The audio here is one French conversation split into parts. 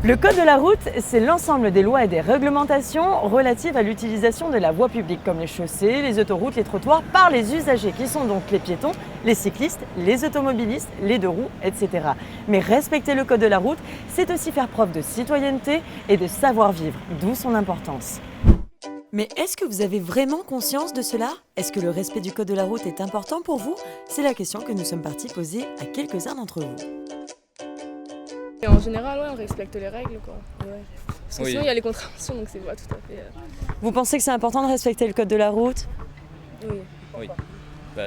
Le code de la route, c'est l'ensemble des lois et des réglementations relatives à l'utilisation de la voie publique, comme les chaussées, les autoroutes, les trottoirs, par les usagers, qui sont donc les piétons, les cyclistes, les automobilistes, les deux roues, etc. Mais respecter le code de la route, c'est aussi faire preuve de citoyenneté et de savoir-vivre, d'où son importance. Mais est-ce que vous avez vraiment conscience de cela? Est-ce que le respect du code de la route est important pour vous? C'est la question que nous sommes partis poser à quelques-uns d'entre vous. Et en général, ouais, on respecte les règles, quoi. Ouais. Parce que Oui. sinon, il y a les contraventions, donc c'est pas tout à fait... Vous pensez que c'est important de respecter le code de la route? Oui, Oui.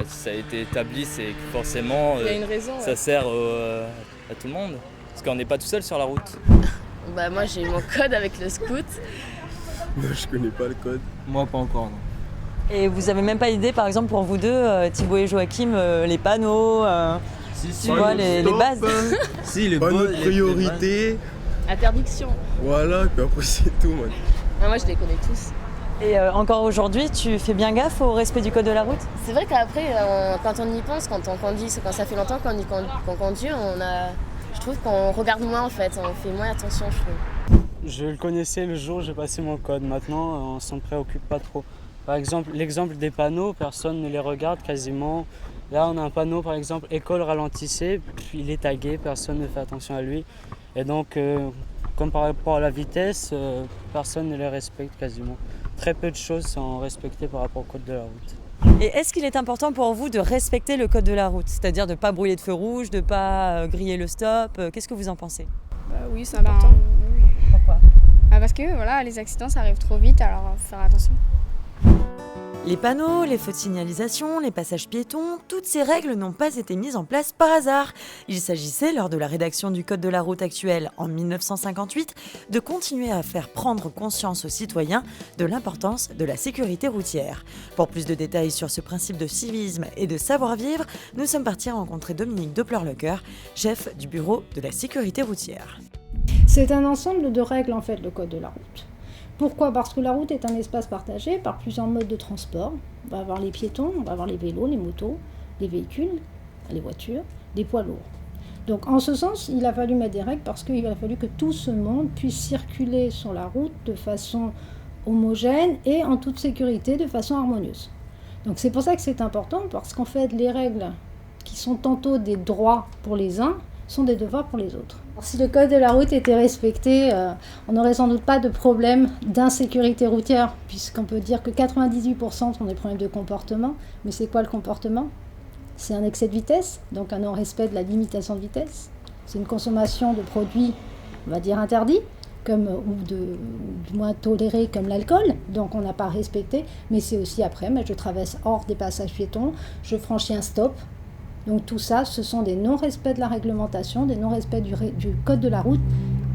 Si ça a été établi, c'est que forcément il y a une raison. ça Ouais. sert à tout le monde. Parce qu'on n'est pas tout seul sur la route. Moi, j'ai eu mon code avec le scout. Non, je connais pas le code. Moi, pas encore, non. Et vous avez même pas idée, par exemple, pour vous deux, Thibaut et Joachim, les panneaux, Si, tu vois, les bases? Si, les Pas bonnes notre priorité. Interdiction. Voilà, puis après c'est tout, man. Moi, je les connais tous. Et encore aujourd'hui, tu fais bien gaffe au respect du code de la route? C'est vrai qu'après, quand on y pense, quand on conduit, quand ça fait longtemps qu'on conduit, je trouve qu'on regarde moins, en fait. On fait moins attention, je trouve. Je le connaissais le jour où j'ai passé mon code. Maintenant, on s'en préoccupe pas trop. Par exemple, l'exemple des panneaux, personne ne les regarde quasiment. Là, on a un panneau, par exemple, école ralentissez, puis il est tagué, personne ne fait attention à lui. Et donc, comme par rapport à la vitesse, personne ne les respecte quasiment. Très peu de choses sont respectées par rapport au code de la route. Et est-ce qu'il est important pour vous de respecter le code de la route? C'est-à-dire de ne pas brûler de feu rouge, de ne pas griller le stop? Qu'est-ce que vous en pensez? Oui, c'est important. Oui. Pourquoi? Parce que voilà, les accidents, ça arrive trop vite, alors faut faire attention. Les panneaux, les feux de signalisation, les passages piétons, toutes ces règles n'ont pas été mises en place par hasard. Il s'agissait, lors de la rédaction du Code de la route actuel en 1958, de continuer à faire prendre conscience aux citoyens de l'importance de la sécurité routière. Pour plus de détails sur ce principe de civisme et de savoir-vivre, nous sommes partis rencontrer Dominique Doppler-Lecoeur, chef du bureau de la sécurité routière. C'est un ensemble de règles, en fait, le code de la route. Pourquoi? Parce que la route est un espace partagé par plusieurs modes de transport. On va avoir les piétons, on va avoir les vélos, les motos, les véhicules, les voitures, des poids lourds. Donc en ce sens, il a fallu mettre des règles parce qu'il a fallu que tout ce monde puisse circuler sur la route de façon homogène et en toute sécurité, de façon harmonieuse. Donc c'est pour ça que c'est important, parce qu'en fait, les règles qui sont tantôt des droits pour les uns, sont des devoirs pour les autres. Alors, si le code de la route était respecté, on n'aurait sans doute pas de problème d'insécurité routière, puisqu'on peut dire que 98% sont des problèmes de comportement. Mais c'est quoi le comportement? C'est un excès de vitesse, donc un non-respect de la limitation de vitesse. C'est une consommation de produits, on va dire, interdits, ou du moins tolérés comme l'alcool, donc on n'a pas respecté. Mais c'est aussi après, je traverse hors des passages piétons, je franchis un stop. Donc tout ça, ce sont des non-respects de la réglementation, des non-respects du code de la route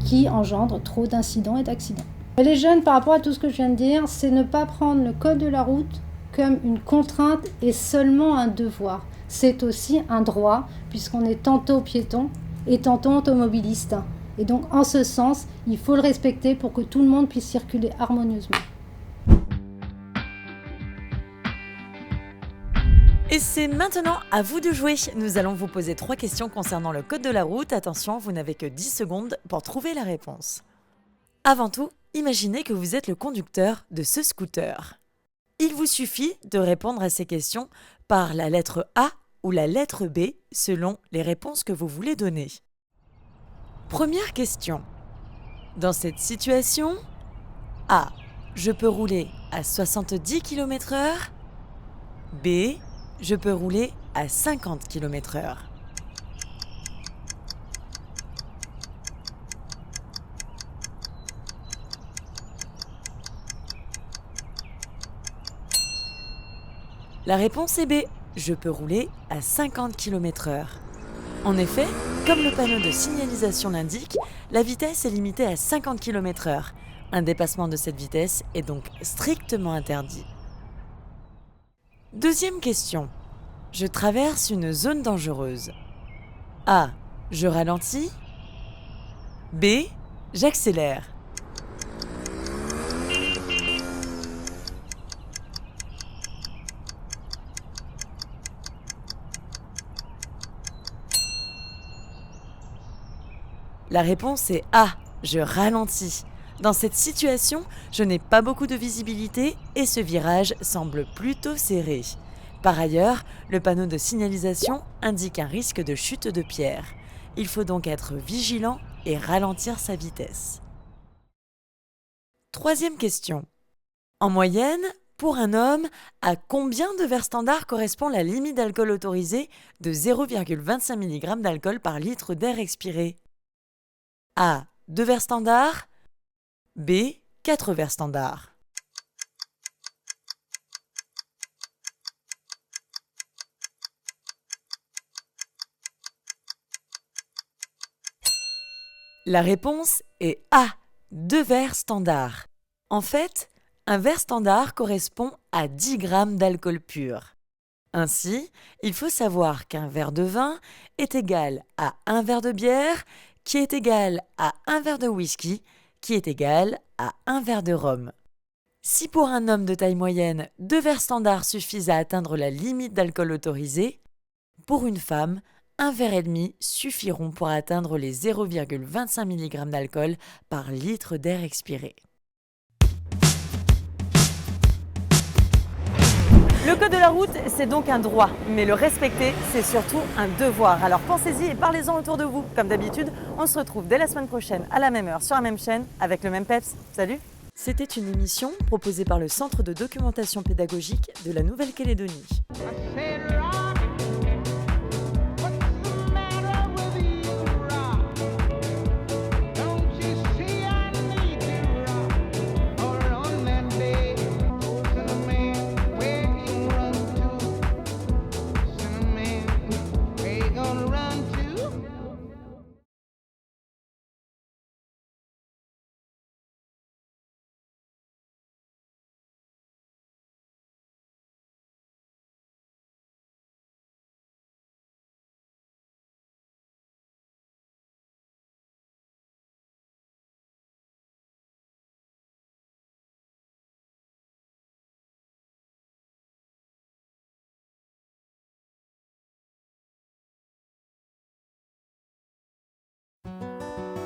qui engendrent trop d'incidents et d'accidents. Les jeunes, par rapport à tout ce que je viens de dire, c'est ne pas prendre le code de la route comme une contrainte et seulement un devoir. C'est aussi un droit, puisqu'on est tantôt piéton et tantôt automobiliste. Et donc en ce sens, il faut le respecter pour que tout le monde puisse circuler harmonieusement. Et c'est maintenant à vous de jouer. Nous allons vous poser 3 questions concernant le code de la route. Attention, vous n'avez que 10 secondes pour trouver la réponse. Avant tout, imaginez que vous êtes le conducteur de ce scooter. Il vous suffit de répondre à ces questions par la lettre A ou la lettre B selon les réponses que vous voulez donner. Première question. Dans cette situation, A. Je peux rouler à 70 km/h. B. Je peux rouler à 50 km/h. La réponse est B. Je peux rouler à 50 km/h. En effet, comme le panneau de signalisation l'indique, la vitesse est limitée à 50 km/h. Un dépassement de cette vitesse est donc strictement interdit. Deuxième question. Je traverse une zone dangereuse. A. Je ralentis. B. J'accélère. La réponse est A. je ralentis. Dans cette situation, je n'ai pas beaucoup de visibilité et ce virage semble plutôt serré. Par ailleurs, le panneau de signalisation indique un risque de chute de pierre. Il faut donc être vigilant et ralentir sa vitesse. Troisième question. En moyenne, pour un homme, à combien de verres standard correspond la limite d'alcool autorisée de 0,25 mg d'alcool par litre d'air expiré? A. 2 verres standard. B. 4 verres standard. La réponse est A. 2 verres standard. En fait, un verre standard correspond à 10 grammes d'alcool pur. Ainsi, il faut savoir qu'un verre de vin est égal à un verre de bière, qui est égal à un verre de whisky, qui est égal à un verre de rhum. Si pour un homme de taille moyenne, 2 verres standards suffisent à atteindre la limite d'alcool autorisée, pour une femme, 1,5 verre suffiront pour atteindre les 0,25 mg d'alcool par litre d'air expiré. Le code de la route, c'est donc un droit, mais le respecter, c'est surtout un devoir. Alors pensez-y et parlez-en autour de vous. Comme d'habitude, on se retrouve dès la semaine prochaine à la même heure sur la même chaîne avec le même peps. Salut! C'était une émission proposée par le Centre de documentation pédagogique de la Nouvelle-Calédonie.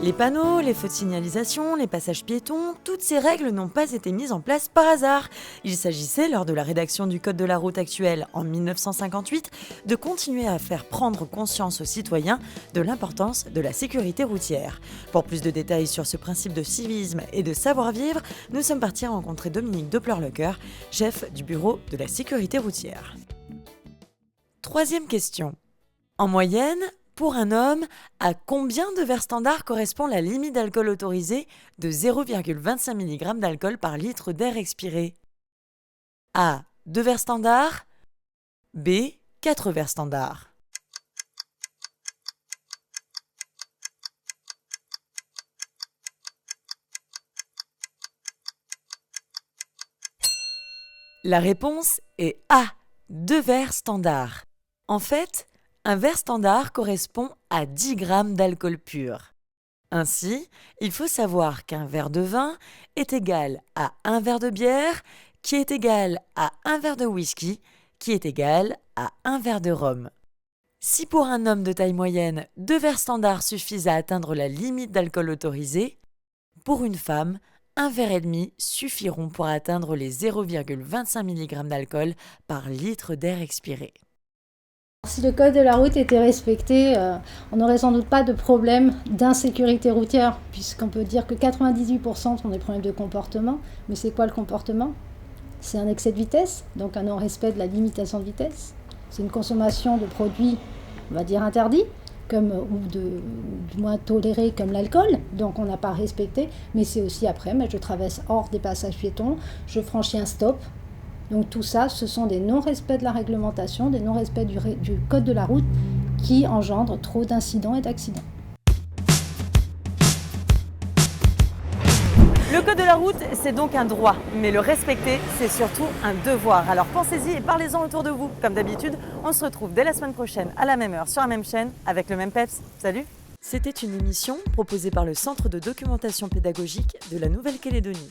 Les panneaux, les feux de signalisation, les passages piétons, toutes ces règles n'ont pas été mises en place par hasard. Il s'agissait, lors de la rédaction du Code de la route actuel en 1958, de continuer à faire prendre conscience aux citoyens de l'importance de la sécurité routière. Pour plus de détails sur ce principe de civisme et de savoir-vivre, nous sommes partis rencontrer Dominique Doppler-Lecœur, chef du bureau de la sécurité routière. Troisième question. En moyenne, pour un homme, à combien de verres standard correspond la limite d'alcool autorisée de 0,25 mg d'alcool par litre d'air expiré? A. 2 verres standard. B. 4 verres standard. La réponse est A. 2 verres standard. En fait, un verre standard correspond à 10 grammes d'alcool pur. Ainsi, il faut savoir qu'un verre de vin est égal à un verre de bière, qui est égal à un verre de whisky, qui est égal à un verre de rhum. Si pour un homme de taille moyenne, 2 verres standards suffisent à atteindre la limite d'alcool autorisée, pour une femme, 1,5 verre suffiront pour atteindre les 0,25 mg d'alcool par litre d'air expiré. Si le code de la route était respecté, on n'aurait sans doute pas de problème d'insécurité routière, puisqu'on peut dire que 98% sont des problèmes de comportement. Mais c'est quoi le comportement? C'est un excès de vitesse, donc un non-respect de la limitation de vitesse. C'est une consommation de produits, on va dire, interdits, ou du moins tolérés comme l'alcool, donc on n'a pas respecté. Mais c'est aussi après, je traverse hors des passages piétons, je franchis un stop. Donc tout ça, ce sont des non-respects de la réglementation, des non-respects du code de la route qui engendrent trop d'incidents et d'accidents. Le code de la route, c'est donc un droit, mais le respecter, c'est surtout un devoir. Alors pensez-y et parlez-en autour de vous. Comme d'habitude, on se retrouve dès la semaine prochaine à la même heure sur la même chaîne avec le même peps. Salut! C'était une émission proposée par le Centre de documentation pédagogique de la Nouvelle-Calédonie.